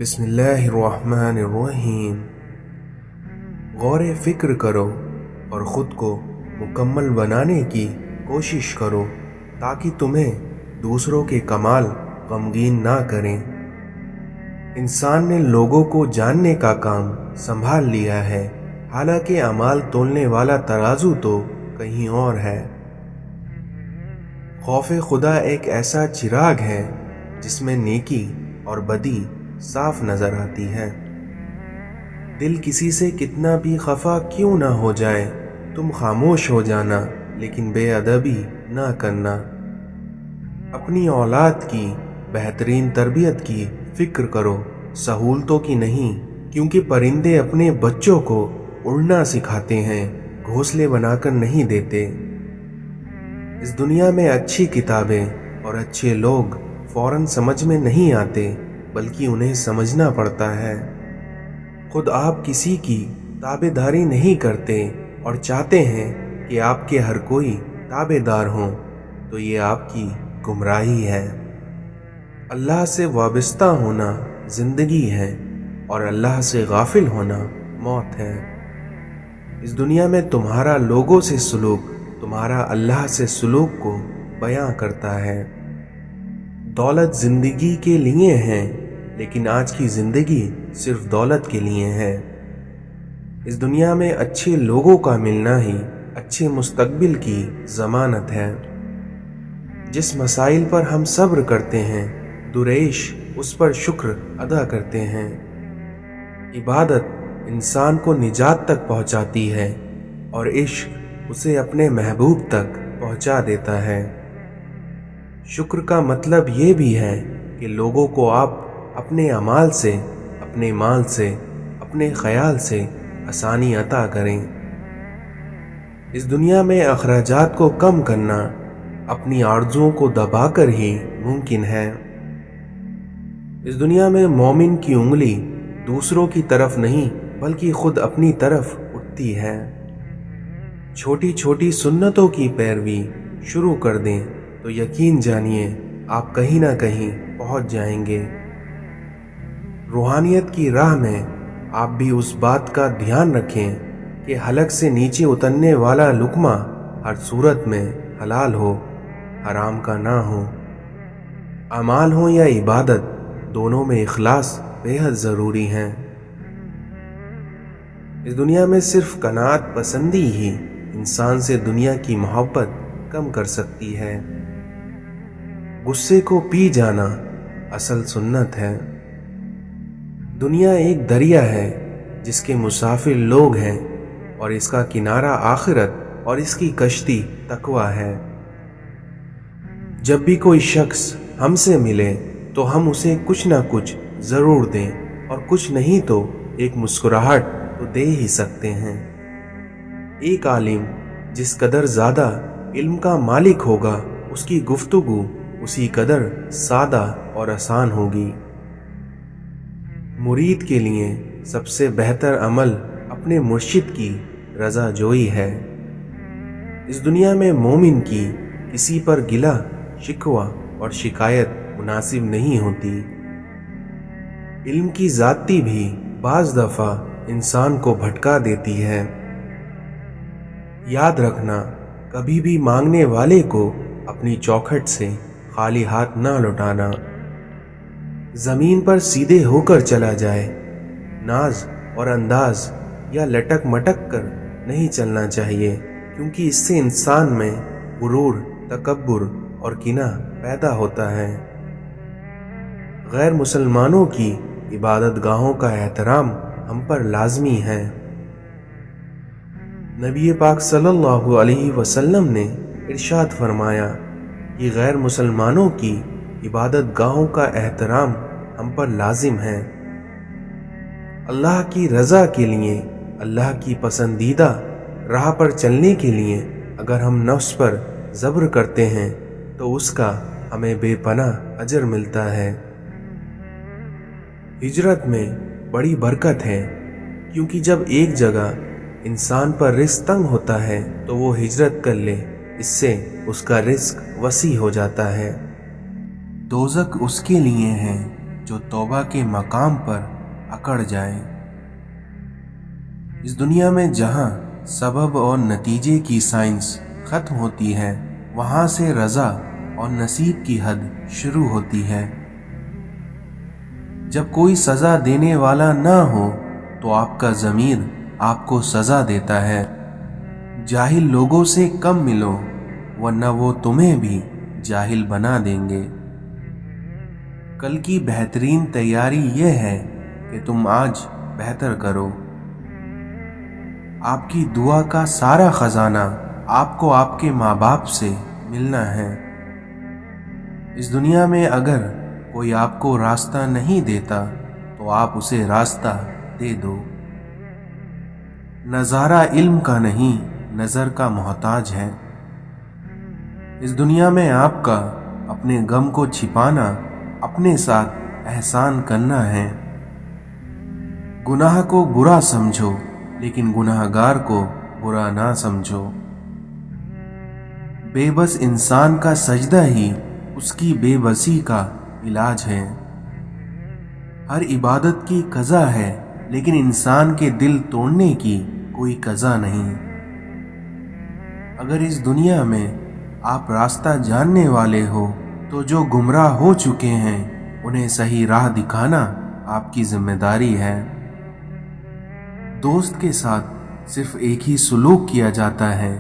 बिस्मिल्लाहिर्रहमानिर्रहीम। गौर फिक्र करो और ख़ुद को मुकम्मल बनाने की कोशिश करो ताकि तुम्हें दूसरों के कमाल गमगीन ना करें। इंसान ने लोगों को जानने का काम संभाल लिया है, हालांकि अमाल तोलने वाला तराजू तो कहीं और है। खौफ खुदा एक ऐसा चिराग है जिसमें नेकी और बदी साफ नजर आती है। दिल किसी से कितना भी खफा क्यों ना हो जाए, तुम खामोश हो जाना लेकिन बेअदबी ना करना। अपनी औलाद की बेहतरीन तरबियत की फिक्र करो, सहूलतों की नहीं, क्योंकि परिंदे अपने बच्चों को उड़ना सिखाते हैं, घोंसले बनाकर नहीं देते। इस दुनिया में अच्छी किताबें और अच्छे लोग फौरन समझ में नहीं आते, बल्कि उन्हें समझना पड़ता है। खुद आप किसी की ताबेदारी नहीं करते और चाहते हैं कि आपके हर कोई ताबेदार हो, तो ये आपकी गुमराही है। अल्लाह से वाबस्ता होना जिंदगी है और अल्लाह से गाफिल होना मौत है। इस दुनिया में तुम्हारा लोगों से सुलूक तुम्हारा अल्लाह से सुलूक को बयां करता है। दौलत जिंदगी के लिए है, लेकिन आज की जिंदगी सिर्फ दौलत के लिए है। इस दुनिया में अच्छे लोगों का मिलना ही अच्छे मुस्तकबिल की जमानत है। जिस मसाइल पर हम सब्र करते हैं, दुरेश उस पर शुक्र अदा करते हैं। इबादत इंसान को निजात तक पहुंचाती है और इश्क उसे अपने महबूब तक पहुंचा देता है। शुक्र का मतलब ये भी है कि लोगों को आप अपने अमाल से, अपने माल से, अपने ख्याल से आसानी अता करें। इस दुनिया में अखराजात को कम करना अपनी आरज़ुओं को दबाकर ही मुमकिन है। इस दुनिया में मोमिन की उंगली दूसरों की तरफ नहीं बल्कि खुद अपनी तरफ उठती है। छोटी छोटी सुन्नतों की पैरवी शुरू कर दें तो यकीन जानिए आप कहीं ना कहीं पहुंच जाएंगे। रूहानियत की राह में आप भी उस बात का ध्यान रखें कि हलक से नीचे उतरने वाला लुकमा हर सूरत में हलाल हो, हराम का ना हो। अमाल हो या इबादत, दोनों में इखलास बेहद ज़रूरी है। इस दुनिया में सिर्फ कनात पसंदी ही इंसान से दुनिया की मोहब्बत कम कर सकती है। गुस्से को पी जाना असल सुन्नत है। दुनिया एक दरिया है जिसके मुसाफिर लोग हैं और इसका किनारा आखिरत और इसकी कश्ती तकवा है। जब भी कोई शख्स हमसे मिले तो हम उसे कुछ ना कुछ ज़रूर दें, और कुछ नहीं तो एक मुस्कुराहट तो दे ही सकते हैं। एक आलिम जिस कदर ज़्यादा इल्म का मालिक होगा, उसकी गुफ्तगू उसी कदर सादा और आसान होगी। मुरीद के लिए सबसे बेहतर अमल अपने मुर्शिद की रज़ा जोई है। इस दुनिया में मोमिन की किसी पर गिला शिकवा और शिकायत मुनासिब नहीं होती। इल्म की ज़ाती भी बाज़ दफ़ा इंसान को भटका देती है। याद रखना, कभी भी मांगने वाले को अपनी चौखट से खाली हाथ ना लौटाना। ज़मीन पर सीधे होकर चला जाए, नाज और अंदाज या लटक मटक कर नहीं चलना चाहिए, क्योंकि इससे इंसान में गुरूर, तकब्बुर और किना पैदा होता है। गैर मुसलमानों की इबादत गाहों का एहतराम हम पर लाजमी है। नबी पाक सल्लल्लाहु अलैहि वसल्लम ने इरशाद फरमाया कि गैर मुसलमानों की इबादत गाहों का एहतराम हम पर लाजिम है। अल्लाह की रज़ा के लिए, अल्लाह की पसंदीदा राह पर चलने के लिए अगर हम नफ्स पर ज़ब्र करते हैं तो उसका हमें बेपनाह अजर मिलता है। हिजरत में बड़ी बरकत है, क्योंकि जब एक जगह इंसान पर रिस्क तंग होता है तो वो हिजरत कर ले, इससे उसका रिस्क वसी हो जाता है। दोज़ख उसके लिए है जो तौबा के मकाम पर अकड़ जाए। इस दुनिया में जहाँ सबब और नतीजे की साइंस खत्म होती है, वहाँ से रज़ा और नसीब की हद शुरू होती है। जब कोई सज़ा देने वाला ना हो तो आपका ज़मीर आपको सज़ा देता है। जाहिल लोगों से कम मिलो, वरना वो तुम्हें भी जाहिल बना देंगे। कल की बेहतरीन तैयारी ये है कि तुम आज बेहतर करो। आपकी दुआ का सारा खजाना आपको आपके माँ बाप से मिलना है। इस दुनिया में अगर कोई आपको रास्ता नहीं देता तो आप उसे रास्ता दे दो। नज़ारा इल्म का नहीं, नज़र का मोहताज है। इस दुनिया में आपका अपने गम को छिपाना, अपने साथ एहसान करना है। गुनाह को बुरा समझो, लेकिन गुनाहगार को बुरा ना समझो। बेबस इंसान का सजदा ही उसकी बेबसी का इलाज है। हर इबादत की कज़ा है, लेकिन इंसान के दिल तोड़ने की कोई कज़ा नहीं। अगर इस दुनिया में आप रास्ता जानने वाले हो तो जो गुमराह हो चुके हैं उन्हें सही राह दिखाना आपकी जिम्मेदारी है। दोस्त के साथ सिर्फ एक ही सुलूक किया जाता है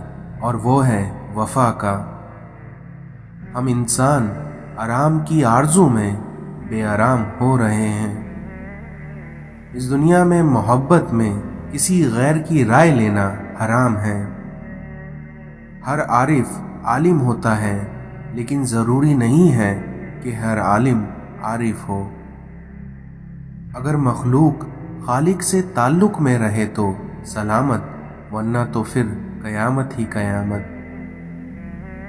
और वो है वफा का। हम इंसान आराम की आरज़ू में बेआराम हो रहे हैं। इस दुनिया में मोहब्बत में किसी गैर की राय लेना हराम है। हर आरिफ आलिम होता है, लेकिन ज़रूरी नहीं है कि हर आलिम आरिफ हो। अगर मखलूक खालिक से ताल्लुक़ में रहे तो सलामत, वरना तो फिर क़यामत ही क़यामत।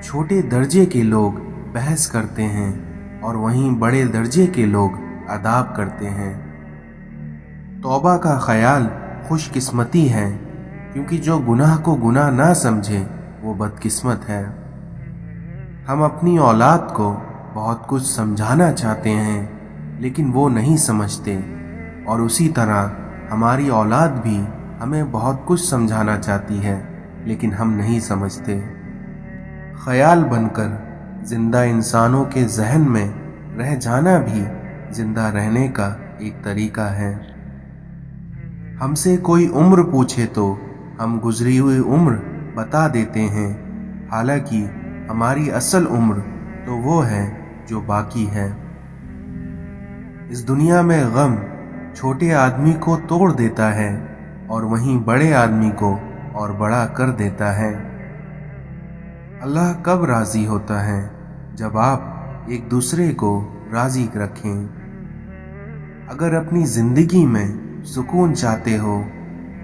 छोटे दर्जे के लोग बहस करते हैं और वहीं बड़े दर्जे के लोग अदाब करते हैं। तौबा का ख्याल खुशकिस्मती है, क्योंकि जो गुनाह को गुनाह ना समझे वो बदकिस्मत है। हम अपनी औलाद को बहुत कुछ समझाना चाहते हैं, लेकिन वो नहीं समझते, और उसी तरह हमारी औलाद भी हमें बहुत कुछ समझाना चाहती है, लेकिन हम नहीं समझते। ख्याल बनकर जिंदा इंसानों के जहन में रह जाना भी जिंदा रहने का एक तरीका है। हमसे कोई उम्र पूछे तो हम गुजरी हुई उम्र बता देते हैं, हालांकि हमारी असल उम्र तो वो है जो बाकी है। इस दुनिया में गम छोटे आदमी को तोड़ देता है और वहीं बड़े आदमी को और बड़ा कर देता है। अल्लाह कब राज़ी होता है? जब आप एक दूसरे को राज़ी रखें। अगर अपनी ज़िंदगी में सुकून चाहते हो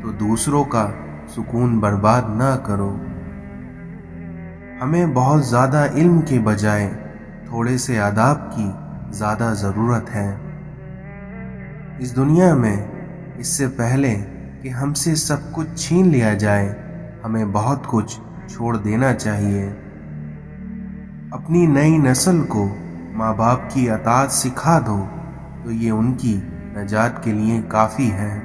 तो दूसरों का सुकून बर्बाद ना करो। हमें बहुत ज़्यादा इल्म के बजाय थोड़े से आदाब की ज़्यादा ज़रूरत है। इस दुनिया में इससे पहले कि हमसे सब कुछ छीन लिया जाए, हमें बहुत कुछ छोड़ देना चाहिए। अपनी नई नस्ल को माँ बाप की अताअत सिखा दो तो ये उनकी नजात के लिए काफ़ी है।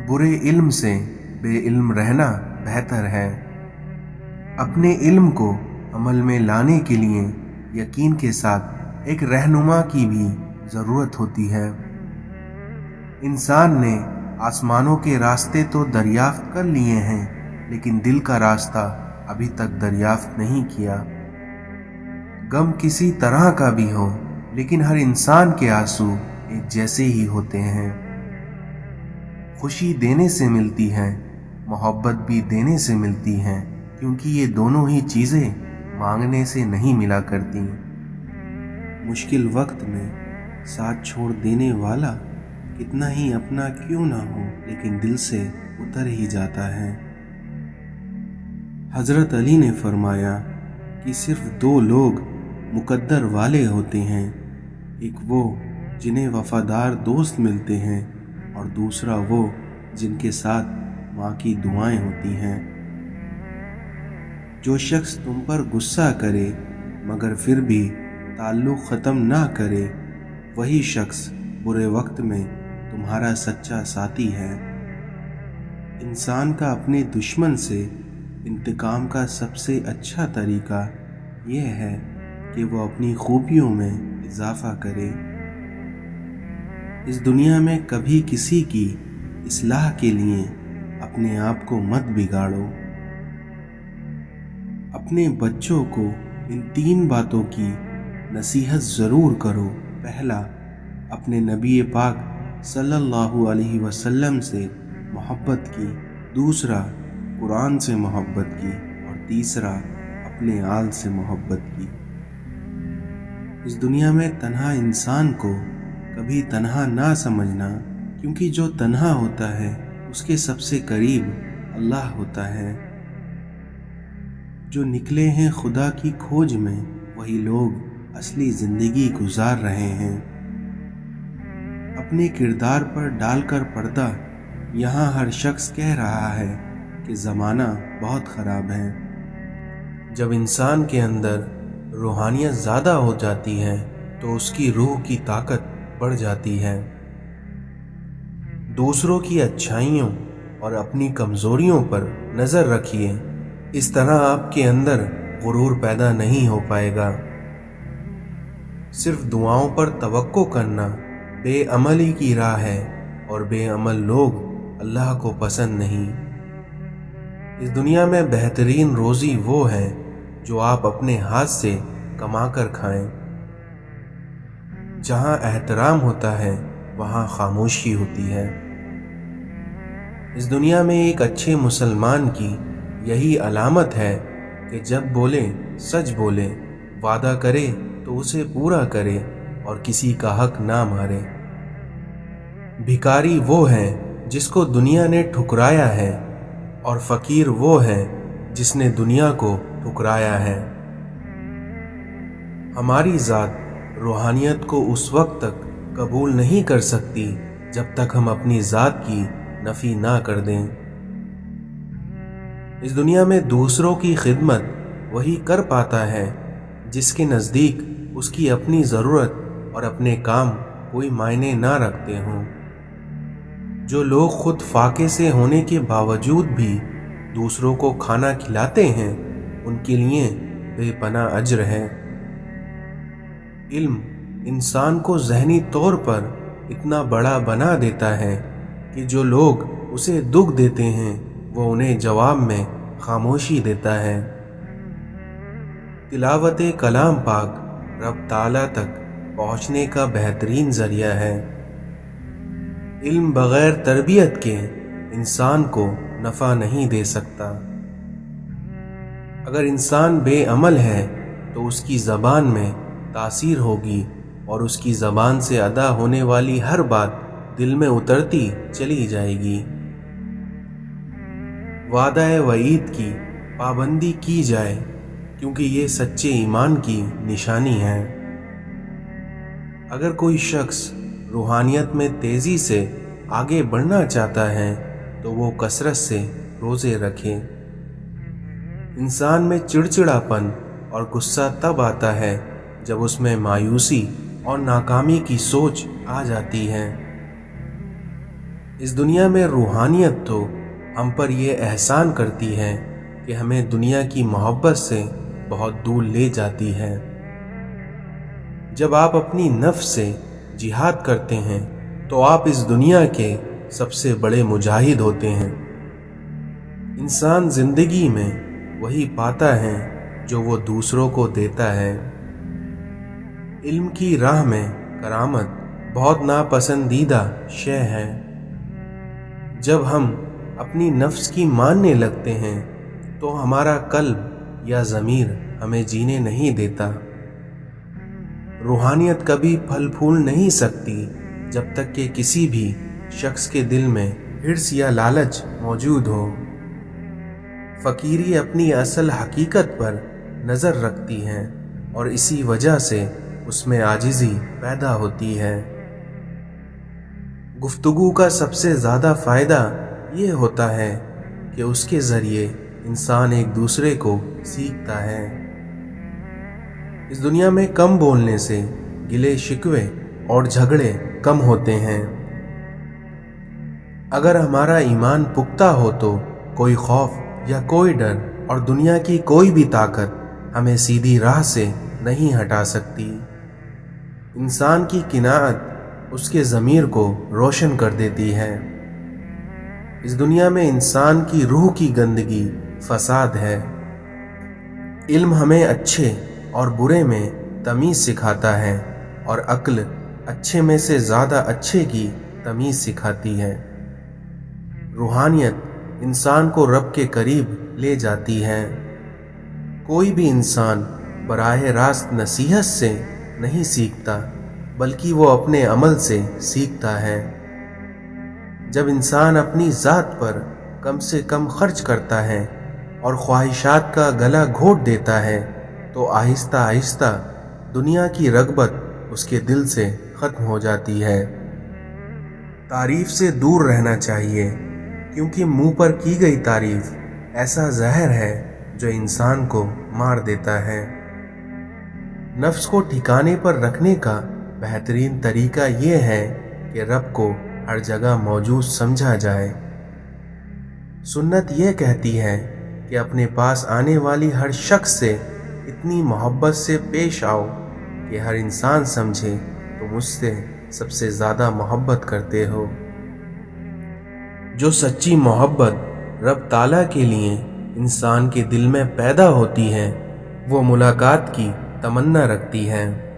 बुरे इल्म से बेइल्म रहना बेहतर है। अपने इल्म को अमल में लाने के लिए यकीन के साथ एक रहनुमा की भी ज़रूरत होती है। इंसान ने आसमानों के रास्ते तो दरियाफ्त कर लिए हैं, लेकिन दिल का रास्ता अभी तक दरियाफ्त नहीं किया। गम किसी तरह का भी हो, लेकिन हर इंसान के आंसू एक जैसे ही होते हैं। खुशी देने से मिलती है, मोहब्बत भी देने से मिलती है, क्योंकि ये दोनों ही चीज़ें मांगने से नहीं मिला करती। मुश्किल वक्त में साथ छोड़ देने वाला कितना ही अपना क्यों ना हो, लेकिन दिल से उतर ही जाता है। हज़रत अली ने फरमाया कि सिर्फ दो लोग मुकद्दर वाले होते हैं, एक वो जिन्हें वफादार दोस्त मिलते हैं और दूसरा वो जिनके साथ माँ की दुआएं होती हैं। जो शख्स तुम पर गुस्सा करे मगर फिर भी ताल्लुक़ ख़त्म ना करे, وہی شخص برے وقت میں تمہارا سچا ساتھی ہے۔ انسان کا اپنے دشمن سے انتقام کا سب سے اچھا طریقہ یہ ہے کہ وہ اپنی خوبیوں میں اضافہ کرے۔ اس دنیا میں کبھی کسی کی اصلاح کے لیے اپنے آپ کو مت بگاڑو۔ اپنے بچوں کو ان 3 باتوں کی نصیحت ضرور کرو۔ پہلا، اپنے نبی پاک صلی اللہ علیہ وسلم سے محبت کی۔ دوسرا، قرآن سے محبت کی۔ اور تیسرا، اپنے آل سے محبت کی۔ اس دنیا میں تنہا انسان کو کبھی تنہا نہ سمجھنا، کیونکہ جو تنہا ہوتا ہے اس کے سب سے قریب اللہ ہوتا ہے۔ جو نکلے ہیں خدا کی کھوج میں، وہی لوگ اصلی زندگی گزار رہے ہیں۔ اپنے کردار پر ڈال کر پردہ یہاں ہر شخص کہہ رہا ہے کہ زمانہ بہت خراب ہے۔ جب انسان کے اندر روحانیت زیادہ ہو جاتی ہے تو اس کی روح کی طاقت بڑھ جاتی ہے۔ دوسروں کی اچھائیوں اور اپنی کمزوریوں پر نظر رکھیے، اس طرح آپ کے اندر غرور پیدا نہیں ہو پائے گا۔ صرف دعاؤں پر توقع کرنا بے عملی کی راہ ہے، اور بے عمل لوگ اللہ کو پسند نہیں۔ اس دنیا میں بہترین روزی وہ ہے جو آپ اپنے ہاتھ سے کما کر کھائیں۔ جہاں احترام ہوتا ہے وہاں خاموشی ہوتی ہے۔ اس دنیا میں ایک اچھے مسلمان کی یہی علامت ہے کہ جب بولے سچ بولے، وعدہ کرے تو اسے پورا کرے اور کسی کا حق نہ مارے۔ بھکاری وہ ہے جس کو دنیا نے ٹھکرایا ہے، اور فقیر وہ ہے جس نے دنیا کو ٹھکرایا ہے۔ ہماری ذات روحانیت کو اس وقت تک قبول نہیں کر سکتی جب تک ہم اپنی ذات کی نفی نہ کر دیں۔ اس دنیا میں دوسروں کی خدمت وہی کر پاتا ہے جس کے نزدیک اس کی اپنی ضرورت اور اپنے کام کوئی معنی نہ رکھتے ہوں۔ جو لوگ خود فاقے سے ہونے کے باوجود بھی دوسروں کو کھانا کھلاتے ہیں، ان کے لیے بے پناہ اجر ہے۔ علم انسان کو ذہنی طور پر اتنا بڑا بنا دیتا ہے کہ جو لوگ اسے دکھ دیتے ہیں وہ انہیں جواب میں خاموشی دیتا ہے۔ تلاوت کلام پاک رب تعالیٰ تک پہنچنے کا بہترین ذریعہ ہے۔ علم بغیر تربیت کے انسان کو نفع نہیں دے سکتا۔ اگر انسان بے عمل ہے تو اس کی زبان میں تاثیر ہوگی، اور اس کی زبان سے ادا ہونے والی ہر بات دل میں اترتی چلی جائے گی۔ وعدہ وعید کی پابندی کی جائے، کیونکہ یہ سچے ایمان کی نشانی ہے۔ اگر کوئی شخص روحانیت میں تیزی سے آگے بڑھنا چاہتا ہے تو وہ کثرت سے روزے رکھے۔ انسان میں چڑچڑاپن اور غصہ تب آتا ہے جب اس میں مایوسی اور ناکامی کی سوچ آ جاتی ہے۔ اس دنیا میں روحانیت تو ہم پر یہ احسان کرتی ہے کہ ہمیں دنیا کی محبت سے بہت دور لے جاتی ہے۔ جب آپ اپنی نفس سے جہاد کرتے ہیں تو آپ اس دنیا کے سب سے بڑے مجاہد ہوتے ہیں۔ انسان زندگی میں وہی پاتا ہے جو وہ دوسروں کو دیتا ہے۔ علم کی راہ میں کرامت بہت ناپسندیدہ شے ہے۔ جب ہم اپنی نفس کی ماننے لگتے ہیں تو ہمارا قلب یا ضمیر ہمیں جینے نہیں دیتا۔ روحانیت کبھی پھل پھول نہیں سکتی جب تک کہ کسی بھی شخص کے دل میں حرص یا لالچ موجود ہو۔ فقیری اپنی اصل حقیقت پر نظر رکھتی ہے، اور اسی وجہ سے اس میں عاجزی پیدا ہوتی ہے۔ گفتگو کا سب سے زیادہ فائدہ یہ ہوتا ہے کہ اس کے ذریعے انسان ایک دوسرے کو سیکھتا ہے۔ اس دنیا میں کم بولنے سے گلے شکوے اور جھگڑے کم ہوتے ہیں۔ اگر ہمارا ایمان پختہ ہو تو کوئی خوف یا کوئی ڈر اور دنیا کی کوئی بھی طاقت ہمیں سیدھی راہ سے نہیں ہٹا سکتی۔ انسان کی قناعت اس کے ضمیر کو روشن کر دیتی ہے۔ اس دنیا میں انسان کی روح کی گندگی فساد ہے۔ علم ہمیں اچھے اور برے میں تمیز سکھاتا ہے اور عقل اچھے میں سے زیادہ اچھے کی تمیز سکھاتی ہے۔ روحانیت انسان کو رب کے قریب لے جاتی ہے۔ کوئی بھی انسان براہ راست نصیحت سے نہیں سیکھتا بلکہ وہ اپنے عمل سے سیکھتا ہے۔ جب انسان اپنی ذات پر کم سے کم خرچ کرتا ہے اور خواہشات کا گلا گھونٹ دیتا ہے تو آہستہ آہستہ دنیا کی رغبت اس کے دل سے ختم ہو جاتی ہے۔ تعریف سے دور رہنا چاہیے کیونکہ منہ پر کی گئی تعریف ایسا زہر ہے جو انسان کو مار دیتا ہے۔ نفس کو ٹھکانے پر رکھنے کا بہترین طریقہ یہ ہے کہ رب کو ہر جگہ موجود سمجھا جائے۔ سنت یہ کہتی ہے کہ اپنے پاس آنے والی ہر شخص سے اتنی محبت سے پیش آؤ کہ ہر انسان سمجھے تو مجھ سے سب سے زیادہ محبت کرتے ہو۔ جو سچی محبت رب تعالیٰ کے لیے انسان کے دل میں پیدا ہوتی ہے وہ ملاقات کی تمنا رکھتی ہے۔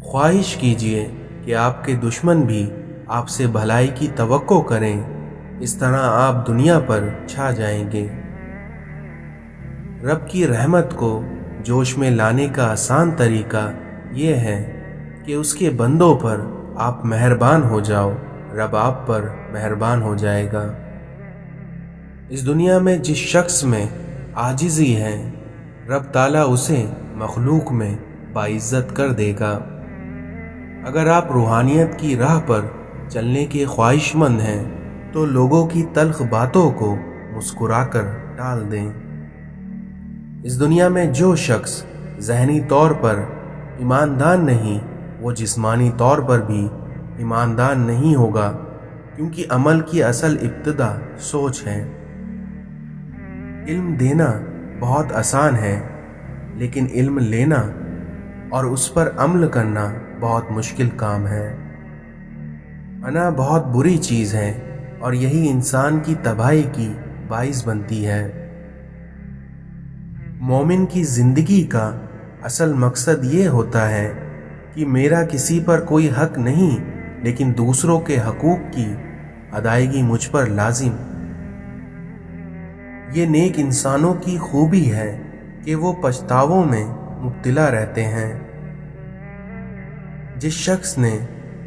خواہش کیجئے کہ آپ کے دشمن بھی آپ سے بھلائی کی توقع کریں، اس طرح آپ دنیا پر چھا جائیں گے۔ رب کی رحمت کو جوش میں لانے کا آسان طریقہ یہ ہے کہ اس کے بندوں پر آپ مہربان ہو جاؤ، رب آپ پر مہربان ہو جائے گا۔ اس دنیا میں جس شخص میں عاجزی ہے رب تعالیٰ اسے مخلوق میں باعزت کر دے گا۔ اگر آپ روحانیت کی راہ پر چلنے کے خواہش مند ہیں تو لوگوں کی تلخ باتوں کو مسکرا کر ٹال دیں۔ اس دنیا میں جو شخص ذہنی طور پر ایماندار نہیں وہ جسمانی طور پر بھی ایماندار نہیں ہوگا، کیونکہ عمل کی اصل ابتدا سوچ ہے۔ علم دینا بہت آسان ہے لیکن علم لینا اور اس پر عمل کرنا بہت مشکل کام ہے۔ انا بہت بری چیز ہے اور یہی انسان کی تباہی کی باعث بنتی ہے۔ مومن کی زندگی کا اصل مقصد یہ ہوتا ہے کہ میرا کسی پر کوئی حق نہیں لیکن دوسروں کے حقوق کی ادائیگی مجھ پر لازم۔ یہ نیک انسانوں کی خوبی ہے کہ وہ پچھتاووں میں مبتلا رہتے ہیں۔ جس شخص نے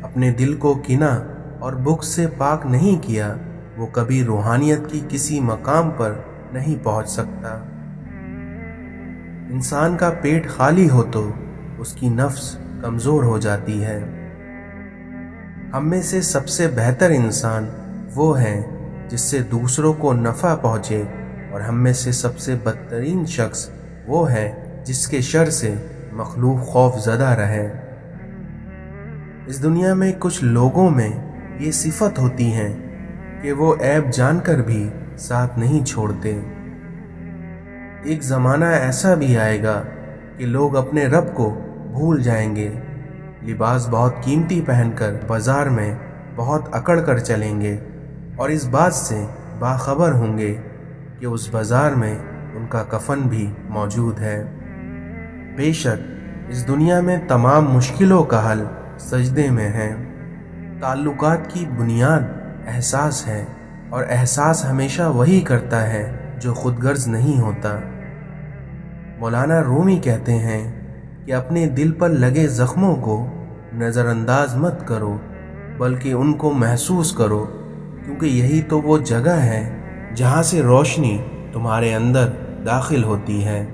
اپنے دل کو کینہ اور بغض سے پاک نہیں کیا وہ کبھی روحانیت کی کسی مقام پر نہیں پہنچ سکتا۔ انسان کا پیٹ خالی ہو تو اس کی نفس کمزور ہو جاتی ہے۔ ہم میں سے سب سے بہتر انسان وہ ہے جس سے دوسروں کو نفع پہنچے اور ہم میں سے سب سے بدترین شخص وہ ہے جس کے شر سے مخلوق خوف زدہ رہے۔ اس دنیا میں کچھ لوگوں میں یہ صفت ہوتی ہے کہ وہ عیب جان کر بھی ساتھ نہیں چھوڑتے۔ ایک زمانہ ایسا بھی آئے گا کہ لوگ اپنے رب کو بھول جائیں گے، لباس بہت قیمتی پہن کر بازار میں بہت اکڑ کر چلیں گے اور اس بات سے باخبر ہوں گے کہ اس بازار میں ان کا کفن بھی موجود ہے۔ بے شک اس دنیا میں تمام مشکلوں کا حل سجدے میں ہے۔ تعلقات کی بنیاد احساس ہے اور احساس ہمیشہ وہی کرتا ہے جو خود غرض نہیں ہوتا۔ مولانا رومی کہتے ہیں کہ اپنے دل پر لگے زخموں کو نظر انداز مت کرو بلکہ ان کو محسوس کرو، کیونکہ یہی تو وہ جگہ ہے جہاں سے روشنی تمہارے اندر داخل ہوتی ہے۔